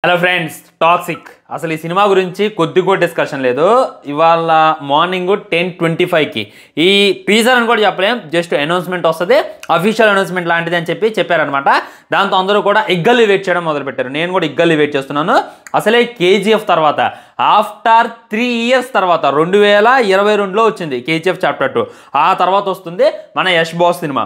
Hello friends, toxic అసలు ఈ cinema గురించి కొద్దిగా డిస్కషన్ లేదు. ఇవాళ మార్నింగ్ 10:25కి ఈ టీజర్ అని కూడా చెప్పలేం, జస్ట్ అనౌన్స్మెంట్ వస్తుంది, అఫీషియల్ అనౌన్స్మెంట్ లాంటిది అని చెప్పారనమాట. దాంతో అందరూ కూడా ఇగ్గల్లి వెయిట్ చేయడం మొదలుపెట్టారు. నేను కూడా ఇగ్గల్లి వెయిట్ చేస్తున్నాను. అసలే కేజీఎఫ్ తర్వాత ఆఫ్టర్ 3 years తర్వాత 2022లో వచ్చింది కేజీఎఫ్ చాప్టర్ 2. ఆ తర్వాత వస్తుంది మన యష్ బాస్ సినిమా.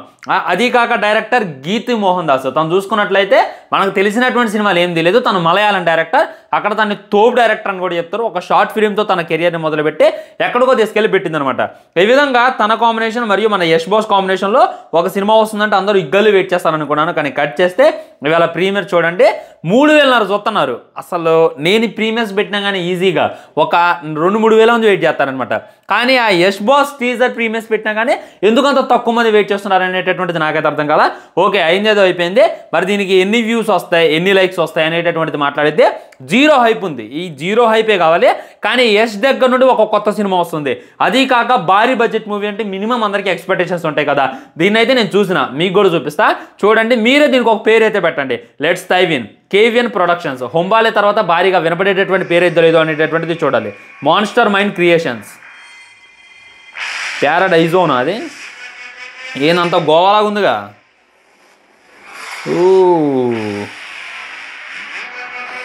అది కాక డైరెక్టర్ గీతి మోహన్ దాస్. తను చూసుకున్నట్లయితే మనకు తెలిసినటువంటి సినిమాలు ఏం తెలియదు, తను మలయాళం డైరెక్టర్. అక్కడ తను తోపు డైరెక్టర్ అని కూడా చెప్తారు. ఒక షార్ట్ ఫిలింతో తన కెరియర్ని మొదలుపెట్టి ఎక్కడికో తీసుకెళ్ళి పెట్టిందనమాట. ఈ విధంగా తన కాంబినేషన్ మరియు మన యష్ బాస్ కాంబినేషన్లో ఒక సినిమా వస్తుందంటే అందరూ ఇగ్గలు వెయిట్ చేస్తారనుకున్నాను. కానీ కట్ చేస్తే ఇవాళ ప్రీమియర్ చూడండి, 3,000 చూస్తున్నారు. అసలు నేను ప్రీమియర్స్ పెట్టినా కానీ ఈజీగా ఒక 2-3 వేల మంది వెయిట్ చేస్తారనమాట. కానీ ఆ యష్ బాస్ టీజర్ ప్రీమియర్స్ పెట్టినా కానీ ఎందుకంత తక్కువ మంది వెయిట్ చేస్తున్నారు అనేటటువంటిది నాకైతే అర్థం కదా. ఓకే, అయిందేదో అయిపోయింది. మరి దీనికి ఎన్ని వ్యూస్ వస్తాయి, ఎన్ని లైక్స్ వస్తాయి అనేటటువంటిది మాట్లాడితే జీరో హైప్ ఉంది. ఈ జీరో హైపే కావాలి. కానీ యష్ దగ్గర నుండి ఒక కొత్త సినిమా వస్తుంది. అది కాక భారీ బడ్జెట్ మూవీ అంటే మినిమం అందరికీ ఎక్స్పెక్టేషన్స్ ఉంటాయి కదా. దీన్ని అయితే నేను చూసిన, మీకు కూడా చూపిస్తా చూడండి. మీరే దీనికి ఒక పేరు అయితే పెట్టండి. Let's dive in. KVN productions. Hombale తర్వాత భారీగా వినపడేటటువంటి పేరు అయితే లేదు అనేటటువంటిది చూడాలి. Monster mind creations. ప్యారడైజోనా అది? ఏందంతా గోవాలాగా ఉందిగా.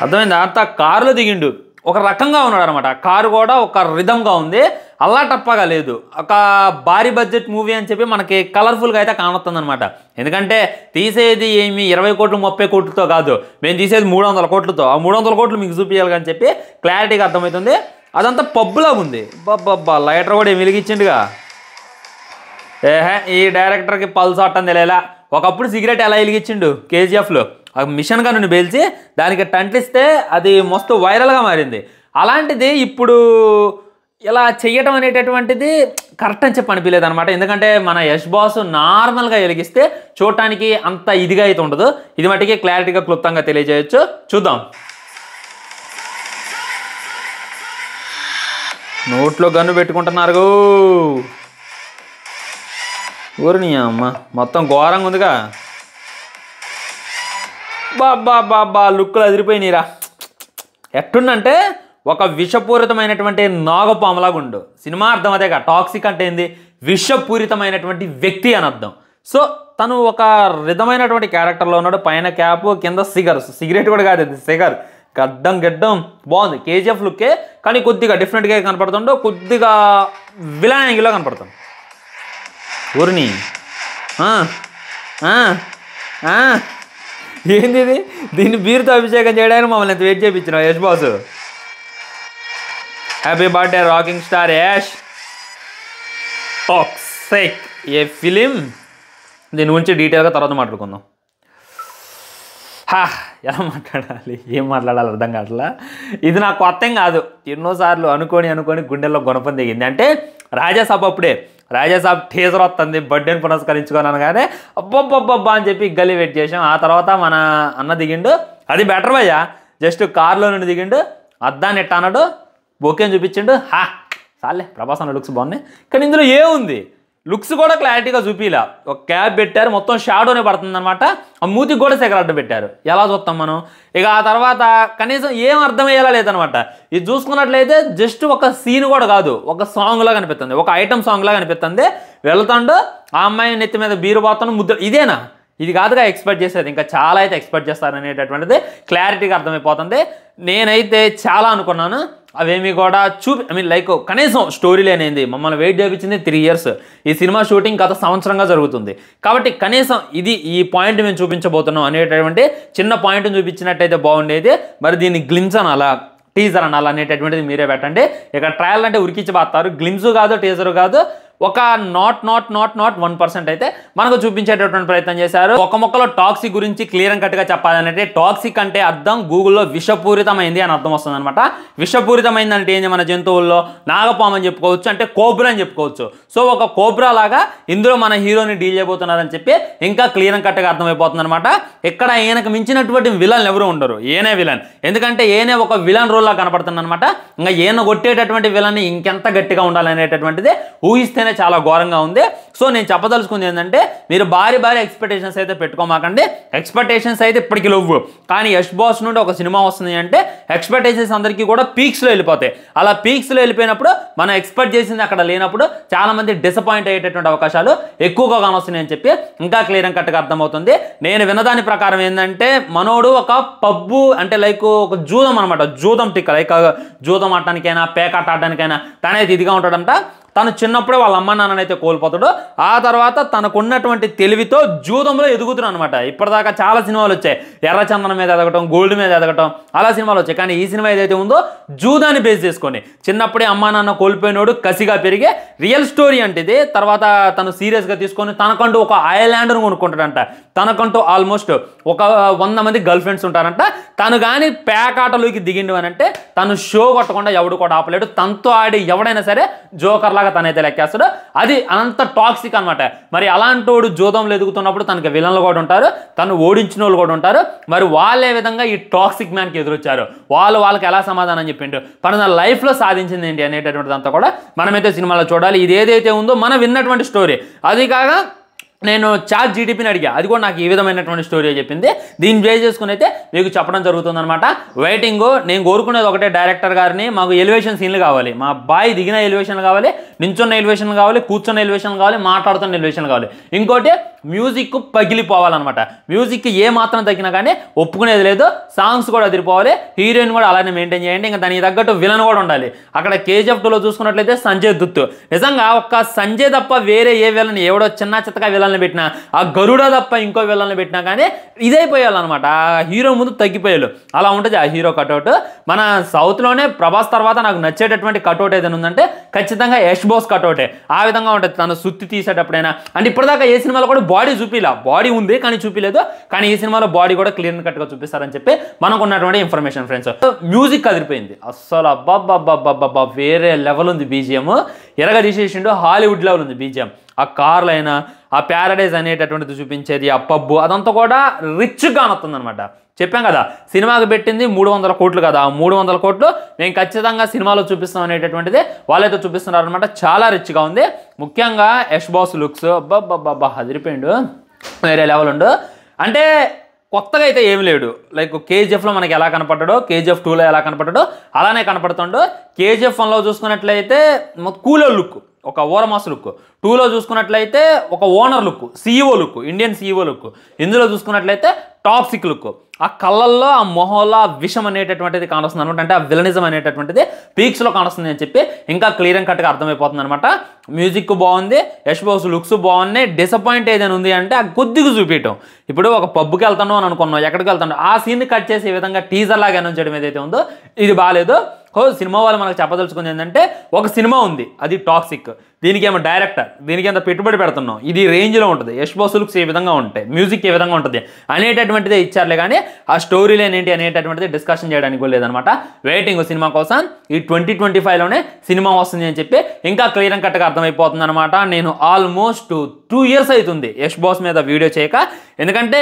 అర్థమైంది. అంతా కారులో దిగిండు, ఒక రకంగా ఉన్నాడు అనమాట. కారు కూడా ఒక రిధంగా ఉంది, అల్లా టప్పగా లేదు. ఒక భారీ బడ్జెట్ మూవీ అని చెప్పి మనకి కలర్ఫుల్గా అయితే కానొస్తుంది అనమాట. ఎందుకంటే తీసేది ఏమి 20 కోట్లు 30 కోట్లతో కాదు, మేము తీసేది 300 కోట్లతో. ఆ 300 కోట్లు మీకు చూపించాలి అని చెప్పి క్లారిటీగా అర్థమవుతుంది. అదంతా పబ్బులాగా ఉంది. బాబ్బా, లైటర్ కూడా ఏమి వెలిగించిండుగా. ఈ డైరెక్టర్కి పల్స్ అట్టని తెలియలా. ఒకప్పుడు సిగరెట్ ఎలా వెలిగించిండు కేజీఎఫ్లో, మిషన్ గన్ను పేల్చి దానికి టంటిస్తే అది మస్తు వైరల్గా మారింది. అలాంటిది ఇప్పుడు ఇలా చెయ్యటం అనేటటువంటిది కరెక్ట్ అని చెప్పి అనిపించలేదు అనమాట. ఎందుకంటే మన యష్ బాస్ నార్మల్గా వెలిగిస్తే చూడటానికి అంత ఇదిగా అయితే ఉండదు. ఇది మట్టికి క్లారిటీగా క్లుప్తంగా తెలియజేయచ్చు. చూద్దాం. నోట్లో గన్ను పెట్టుకుంటున్నారు. ఊరిని అమ్మ మొత్తం ఘోరంగా ఉందిగా. బాబా లుక్కులు అదిరిపోయినాయిరా. ఎట్టుండంటే ఒక విషపూరితమైనటువంటి నాగపాములాగా ఉండు. సినిమా అర్థం అదేగా. టాక్సిక్ అంటే ఏంది? విషపూరితమైనటువంటి వ్యక్తి అని అర్థం. సో తను ఒక విధమైనటువంటి క్యారెక్టర్లో ఉన్నాడు. పైన క్యాప్, కింద సిగరెట్ కూడా కాదు, అది సిగర్. గడ్డం బాగుంది. కేజీఎఫ్ లుక్కే, కానీ కొద్దిగా డిఫరెంట్గా కనపడుతుండో, కొద్దిగా విలన్ యాంగిల్లో కనపడుతుంది. ఊరిని ఏంది ఇది? దీన్ని బీరుతో అభిషేకం చేయడానికి మమ్మల్ని ఎంత వెయిట్ చేయించిన Yash boss. Happy birthday rocking star Yash. Toxic a film. దీని గురించి డీటెయిల్గా తర్వాత మాట్లాడుకుందాం. ఎలా మాట్లాడాలి, ఏం మాట్లాడాలి అర్థం కావట్లా. ఇది నాకు కొత్త కాదు, ఎన్నోసార్లు అనుకొని గుండెల్లో గుణపం దిగింది. అంటే రాజాసాబ్ అప్పుడే, రాజాసాబ్ టీజర్ వస్తుంది, బర్త్డేని పురస్కరించుకున్నాను కానీ అబ్బబ్బబ్బబ్బా అని చెప్పి గల్లీ వెయిట్ చేసాం. ఆ తర్వాత మన అన్న దిగిండు, అది బెటర్ భయ్యా. జస్ట్ కార్లో నుండి దిగిండు, అద్దాన్ని ఎట్టా అన్నాడు, బొకేని చూపించిండు. చాలే, ప్రభాస్ అన్న లుక్స్ బాగున్నాయి. కానీ ఇందులో ఏముంది, లుక్స్ కూడా క్లారిటీగా చూపిలా. ఒక క్యాప్ పెట్టారు, మొత్తం షాడోనే పడుతుంది అనమాట. ఆ మూతికి కూడా సిగరెట్ పెట్టారు. ఎలా చూస్తాం మనం? ఇక ఆ తర్వాత కనీసం ఏం అర్థమయ్యేలా లేదనమాట. ఇది చూసుకున్నట్లయితే జస్ట్ ఒక సీన్ కూడా కాదు, ఒక సాంగ్లా కనిపిస్తుంది, ఒక ఐటమ్ సాంగ్లా కనిపిస్తుంది. వెళ్తాడు, ఆ అమ్మాయి నెత్తి మీద బీరు పోతాను, ముద్ద. ఇదేనా? ఇది కాదుగా ఎక్స్పెక్ట్ చేసేది. ఇంకా చాలా అయితే ఎక్స్పెక్ట్ చేస్తారనేటటువంటిది క్లారిటీగా అర్థమైపోతుంది. నేనైతే చాలా అనుకున్నాను, అవేమి కూడా లైక్ కనీసం స్టోరీ లేనిది. మమ్మల్ని వెయిట్ చేయించింది 3 years. ఈ సినిమా షూటింగ్ గత సంవత్సరంగా జరుగుతుంది కాబట్టి కనీసం ఈ పాయింట్ మేము చూపించబోతున్నాం అనేటటువంటి చిన్న పాయింట్ని చూపించినట్టయితే బాగుండేది. మరి దీన్ని గ్లిమ్స్ అనాలా, టీజర్ అనాలా అనేటటువంటిది మీరే పెట్టండి. ఇక ట్రయల్ అంటే ఉరికించి బాస్తారు. గ్లిమ్స్ కాదు, టీజర్ కాదు, ఒక నాట్ 1% అయితే మనకు చూపించేటటువంటి ప్రయత్నం చేశారు. ఒక మొక్కలో టాక్సిక్ గురించి క్లియర్ అండ్ కట్గా చెప్పాలంటే, టాక్సిక్ అంటే అర్థం గూగుల్లో విషపూరితమైంది అని అర్థం వస్తుంది అనమాట. విషపూరితమైంది అంటే ఏంది? మన జంతువుల్లో నాగపాము అని చెప్పుకోవచ్చు, అంటే కోబ్రా అని చెప్పుకోవచ్చు. సో ఒక కోబ్రా లాగా ఇందులో మన హీరోని డీల్ చేయబోతున్నారని చెప్పి ఇంకా క్లియర్ అండ్ కట్గా అర్థమైపోతుంది అనమాట. ఇక్కడ ఈయనకు మించినటువంటి విలన్ ఎవరు ఉండరు, ఏనే విలన్. ఎందుకంటే ఏనే ఒక విలన్ రోల్ లా కనపడుతుంది అనమాట. ఇంకా ఈయన కొట్టేటటువంటి విలన్ ఇంకెంత గట్టిగా ఉండాలనేటటువంటిది ఊహిస్తేనే నిజంగానే చాలా ఘోరంగా ఉంది. సో నేను చెప్పదలుచుకుంది ఏంటంటే మీరు భారీ ఎక్స్పెక్టేషన్స్ అయితే పెట్టుకోమాకండి. ఎక్స్పెక్టేషన్స్ అయితే ఇప్పటికీ లేవు. కానీ యష్ బాస్ నుండి ఒక సినిమా వస్తుంది అంటే ఎక్స్పెక్టేషన్స్ అందరికీ కూడా పీక్స్లో వెళ్ళిపోతాయి. అలా పీక్స్లో వెళ్ళిపోయినప్పుడు మనం ఎక్స్పెక్ట్ చేసింది అక్కడ లేనప్పుడు చాలామంది డిసప్పాయింట్ అయ్యేటటువంటి అవకాశాలు ఎక్కువగా కానొస్తున్నాయి అని చెప్పి ఇంకా క్లియర్ కట్గా అర్థమవుతుంది. నేను విన్నదాని ప్రకారం ఏంటంటే మనోడు ఒక పబ్బు అంటే లైక్ ఒక జూదం అనమాట, జూదం టిక్క లైక్ జూదం ఆడటానికైనా పేకాట ఆడడానికైనా తనైతే ఇదిగా ఉంటాడంట. తను చిన్నప్పుడే వాళ్ళ అమ్మ నాన్ననైతే కోల్పోతాడు. ఆ తర్వాత తనకున్నటువంటి తెలివితో జూదంలో ఎదుగుతున్నాడు అనమాట. ఇప్పటిదాకా చాలా సినిమాలు వచ్చాయి, ఎర్రచందనం మీద ఎదగటం, గోల్డ్ మీద ఎదగటం, అలా సినిమాలు వచ్చాయి. కానీ ఈ సినిమా ఏదైతే ఉందో జూదాన్ని బేస్ చేసుకొని చిన్నప్పుడే అమ్మా నాన్న కోల్పోయినోడు కసిగా పెరిగే రియల్ స్టోరీ అంటే ఇది. తర్వాత తను సీరియస్గా తీసుకొని తనకంటూ ఒక ఐలాండ్ను కొనుక్కుంటాడంట. తనకంటూ ఆల్మోస్ట్ ఒక 100 మంది గర్ల్ ఫ్రెండ్స్ ఉంటారంట. తను కానీ పేకాటలోకి దిగిండు అని అంటే తను షో కొట్టకుండా ఎవడు కూడా ఆపలేడు. తనతో ఆడి ఎవడైనా సరే జోకర్ లాగా తనైతే లెక్కేస్తాడు. అది అంత టాక్సిక్ అనమాట. మరి అలాంటి వాడు జూదంలో ఎదుగుతున్నప్పుడు తనకి విలన్లు కూడా ఉంటారు, తను ఓడించిన వాళ్ళు కూడా ఉంటారు. మరి వాళ్ళే విధంగా ఈ టాక్సిక్ మ్యాన్కి ఎదురొచ్చారు, వాళ్ళకి ఎలా సమాధానం చెప్పిండు, తన లైఫ్లో సాధించింది ఏంటి అనేటటువంటిది అంతా కూడా మనమైతే సినిమాలో చూడాలి. ఇది ఏదైతే ఉందో మనం విన్నటువంటి స్టోరీ, అది కాగా నేను చాట్ జీటీపీని అడిగా, అది కూడా నాకు ఈ విధమైనటువంటి స్టోరీ చెప్పింది. దీన్ని బేస్ చేసుకుని అయితే మీకు చెప్పడం జరుగుతుందన్నమాట. వెయిటింగ్. నేను కోరుకునేది ఒకటే, డైరెక్టర్ గారిని మాకు ఎలివేషన్ సీన్లు కావాలి, మా అబ్బాయి దిగిన ఎలివేషన్ కావాలి, నించున్న ఎలివేషన్ కావాలి, కూర్చున్న ఎలివేషన్ కావాలి, మాట్లాడుతున్న ఎలివేషన్ కావాలి. ఇంకోటి మ్యూజిక్ పగిలిపోవాలన్నమాట. మ్యూజిక్ ఏ మాత్రం తగ్గినా కానీ ఒప్పుకునేది లేదు. సాంగ్స్ కూడా అదిరిపోవాలి, హీరోయిన్ కూడా అలానే మెయింటైన్ చేయండి. ఇంకా దానికి తగ్గట్టు విలన్ కూడా ఉండాలి. అక్కడ KGF 2లో చూసుకున్నట్లయితే సంజయ్ దత్. నిజంగా ఒక్క సంజయ్ తప్ప వేరే ఏ విలన్, ఎవడో చిన్న చిత్తగా విలన్ పెట్టినా, ఆ గరుడ తప్ప ఇంకో విలన్ పెట్టినా కానీ ఇదైపోయాలన్నమాట. ఆ హీరో ముందు తగ్గిపోయారు. అలా ఉంటుంది ఆ హీరో కటౌట్. మన సౌత్లోనే ప్రభాస్ తర్వాత నాకు నచ్చేటటువంటి కటౌట్ ఏదైనా ఉందంటే ఖచ్చితంగా యష్ బాస్ కటౌటే. ఆ విధంగా ఉంటుంది. తను సుత్తి తీసేటప్పుడైనా అంటే ఇప్పటిదాకా ఏ సినిమాలో కూడా బాడీ చూపిలా, బాడీ ఉంది కానీ చూపిలేదు. కానీ ఈ సినిమాలో బాడీ కూడా క్లియర్ కట్గా చూపిస్తారని చెప్పి మనకు ఉన్నటువంటి ఇన్ఫర్మేషన్ ఫ్రెండ్స్. మ్యూజిక్ అదిరిపోయింది అస్సలు, అబ్బాబ్బాబ్బాబ్బా వేరే లెవెల్ ఉంది. బీజిఎం ఎరగ తీసేసిండు, హాలీవుడ్ లెవెల్ ఉంది బీజిఎం. ఆ కార్లు అయినా, ఆ ప్యారడైజ్ అనేటటువంటిది చూపించేది, ఆ పబ్బు అదంతా కూడా రిచ్గా అనొస్తుంది అనమాట. చెప్పాం కదా సినిమాకి పెట్టింది 300 కోట్లు కదా, 300 కోట్లు మేము ఖచ్చితంగా సినిమాలో చూపిస్తాం అనేటటువంటిది వాళ్ళైతే చూపిస్తున్నారు అనమాట. చాలా రిచ్గా ఉంది. ముఖ్యంగా యష్ బాస్ లుక్స్ అబ్బాబ్బాబ్బా అదిరిపోయిండు, వేరే లెవెల్ ఉండు. అంటే కొత్తగా అయితే ఏమి లేడు. లైక్ KGFలో మనకి ఎలా కనపడ్డాడో, KGF 2లో ఎలా కనపడ్డాడో అలానే కనపడుతుండో. KGF 1లో చూసుకున్నట్లయితే కూలర్ లుక్, ఒక ఓరమాస్ లుక్. 2లో చూసుకున్నట్లయితే ఒక owner look, CEO look, Indian CEO look. ఇందులో చూసుకున్నట్లయితే టాక్సిక్ లుక్. ఆ కళ్ళల్లో, ఆ మొహంలో ఆ విషం అనేటటువంటిది కానొస్తుంది అనమాట. అంటే ఆ విలనిజం అనేటటువంటిది పీక్స్లో కానొస్తుంది అని చెప్పి ఇంకా క్లియర్ కట్గా అర్థమైపోతుంది అనమాట. మ్యూజిక్ బాగుంది, యష్ బాస్ లుక్స్ బాగున్నాయి. డిసప్పాయింట్ ఏదైనా ఉంది అంటే ఆ కొద్దిగా చూపించడం. ఇప్పుడు ఒక పబ్కి వెళ్తాను అని అనుకున్నాం, ఎక్కడికి వెళ్తాను, ఆ సీన్ని కట్ చేసే విధంగా టీజర్ లాగా అనౌన్స్ చేయడం ఏదైతే ఉందో ఇది బాగాలేదు. సినిమా వాళ్ళు మనకు చెప్పదలుచుకుంది ఏంటంటే ఒక సినిమా ఉంది, అది టాక్సిక్. దీనికి ఏమో డైరెక్టర్, దీనికి ఎంత పెట్టుబడి పెడుతున్నాం, ఇది రేంజ్లో ఉంటుంది, యష్ బాస్ లుక్స్ ఏ విధంగా ఉంటాయి, మ్యూజిక్ ఏ విధంగా ఉంటుంది అనేటటువంటిదే ఇచ్చారులే కానీ ఆ స్టోరీ లైన్ ఏంటి అనేటటువంటిది డిస్కషన్ చేయడానికి కూడా లేదనమాట. వెయిటింగ్ సినిమా కోసం. ఈ 2025లోనే సినిమా వస్తుంది అని చెప్పి ఇంకా క్లియర్ కట్గా అర్థమైపోతుంది అనమాట. నేను ఆల్మోస్ట్ 2 years అవుతుంది యష్ బాస్ మీద వీడియో చేయక. ఎందుకంటే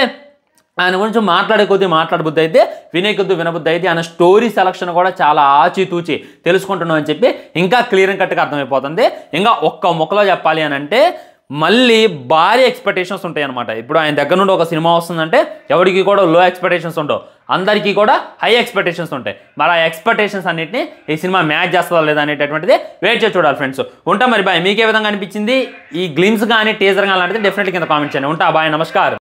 ఆయన గురించి మాట్లాడబుద్ధి అయితే, వినే కొద్ది వినబుద్ధి అయితే, ఆయన స్టోరీ సెలక్షన్ కూడా చాలా ఆచితూచి తెలుసుకుంటున్నాం అని చెప్పి ఇంకా క్లియర్ కట్గా అర్థమైపోతుంది. ఇంకా ఒక్క మొక్కలో చెప్పాలి అని అంటే మళ్ళీ భారీ ఎక్స్పెక్టేషన్స్ ఉంటాయి అనమాట. ఇప్పుడు ఆయన దగ్గర నుండి ఒక సినిమా వస్తుందంటే ఎవరికి కూడా లో ఎక్స్పెక్టేషన్స్ ఉండవు, అందరికీ కూడా హై ఎక్స్పెక్టేషన్స్ ఉంటాయి. మరి ఆ ఎక్స్పెక్టేషన్స్ అన్నింటినీ ఈ సినిమా మ్యాచ్ చేస్తుందా లేదా అనేటటువంటిది వెయిట్ చేసి చూడాలి ఫ్రెండ్స్. ఉంటా మరి బాయ్. మీకు ఏ విధంగా అనిపించింది ఈ గ్లిమ్స్ కానీ టీజర్ కానీ అలాంటిది డెఫినెట్లీ కింద కామెంట్ చేయండి. ఉంటా బాయ్, నమస్కారం.